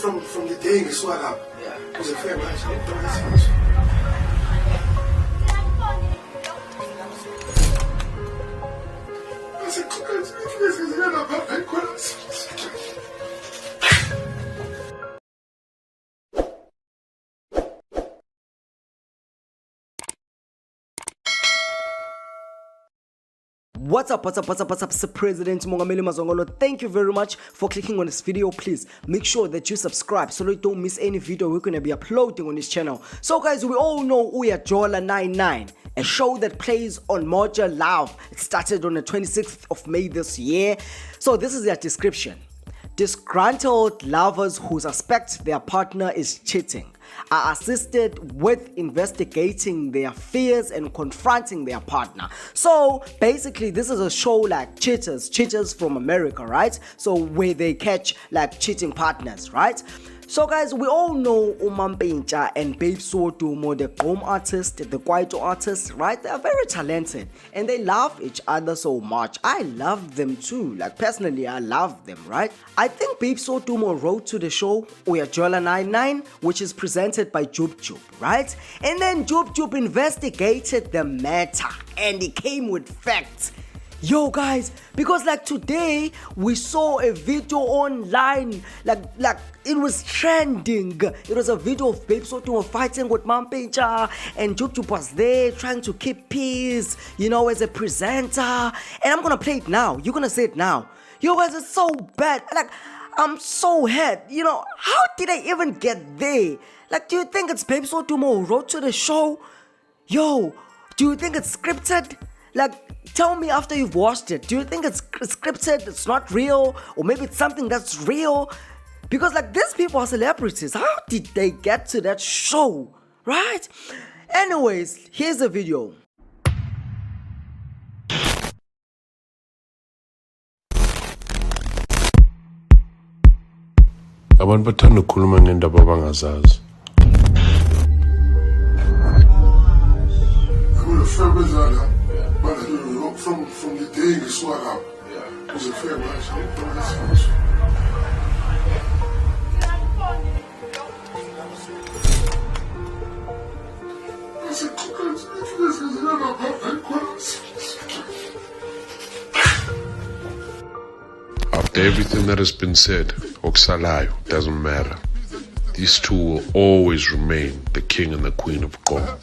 from the day we swag up. Yeah. It was a fair match. What's up, Sir President Mongameli Mazongolo. Thank you very much for clicking on this video. Please make sure that you subscribe so that you don't miss any video we're going to be uploading on this channel. So guys, we all know Uyajola 99, a show that plays on Moja Love. It started on the 26th of May this year. So this is their description. Disgruntled lovers who suspect their partner is cheating are assisted with investigating their fears and confronting their partner. So basically this is a show like cheaters from America, right? So where they catch like cheating partners, right? So guys, we all know Mampintsha and Wodumo, the home artist, the Kwaito artist, right? They are very talented and they love each other so much. I love them too. Like personally, I love them, right? I think Wodumo wrote to the show Uyajola 99, which is presented by Jub, right? And then Jub investigated the matter and he came with facts. Yo guys, because like today we saw a video online, like it was trending. It was a video of Wodumo fighting with Mampintsha and Jub was there trying to keep peace, you know, as a presenter. And I'm gonna play it now. You're gonna say it now. Yo guys, it's so bad. Like, I'm so hurt. You know, how did I even get there? Like, do you think it's Wodumo who wrote to the show? Yo, do you think it's scripted? Like, tell me after you've watched it. Do you think it's scripted, it's not real, or maybe it's something that's real? Because like these people are celebrities. How did they get to that show, right? Anyways, here's the video. Abantu bathanda ukukhuluma ngendaba abangazazi. From the day we swag up. Yeah. It was a fair match. After everything that has been said, Oksalayo, doesn't matter. These two will always remain the king and the queen of God.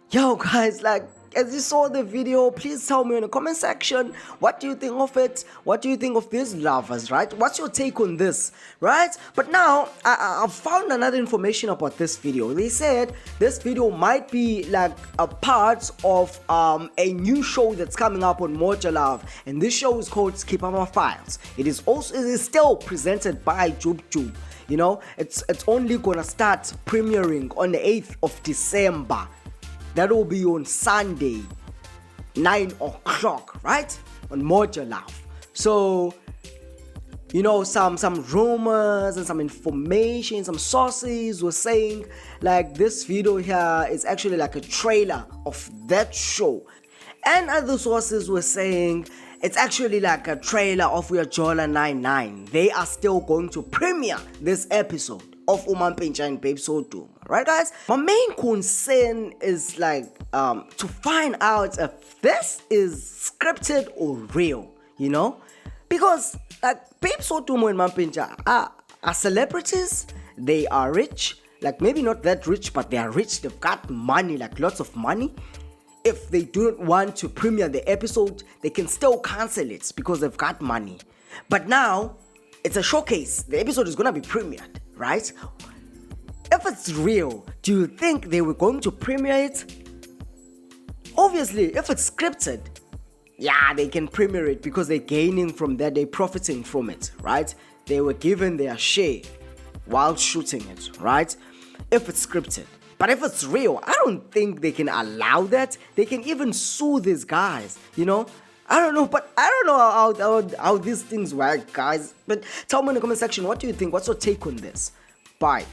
Yo guys, like as you saw the video, please tell me in the comment section, what do you think of it? What do you think of these lovers, right? What's your take on this, right? But now I found another information about this video. They said this video might be like a part of a new show that's coming up on Moja Love, and this show is called Skipama Files. It is still presented by Jub. You know, it's only gonna start premiering on the 8th of December. That will be on Sunday, 9 o'clock, right? On Moja Love. So, you know, some rumors and some information, some sources were saying like this video here is actually like a trailer of that show. And other sources were saying it's actually like a trailer of Uyajola 99. They are still going to premiere this episode of Mampintsha and Wodumo. Right guys? My main concern is like to find out if this is scripted or real, you know? Because like Wodumo and Mampintsha are celebrities, they are rich, like maybe not that rich, but they are rich, they've got money, like lots of money. If they do not want to premiere the episode, they can still cancel it because they've got money. But now, it's a showcase, the episode is gonna be premiered, right? If it's real, do you think they were going to premiere it? Obviously, if it's scripted, yeah, they can premiere it because they're gaining from that, they're profiting from it, right? They were given their share while shooting it, right? If it's scripted. But if it's real, I don't think they can allow that. They can even sue these guys, you know? I don't know, but I don't know how these things work, guys. But tell me in the comment section, what do you think? What's your take on this? Bye.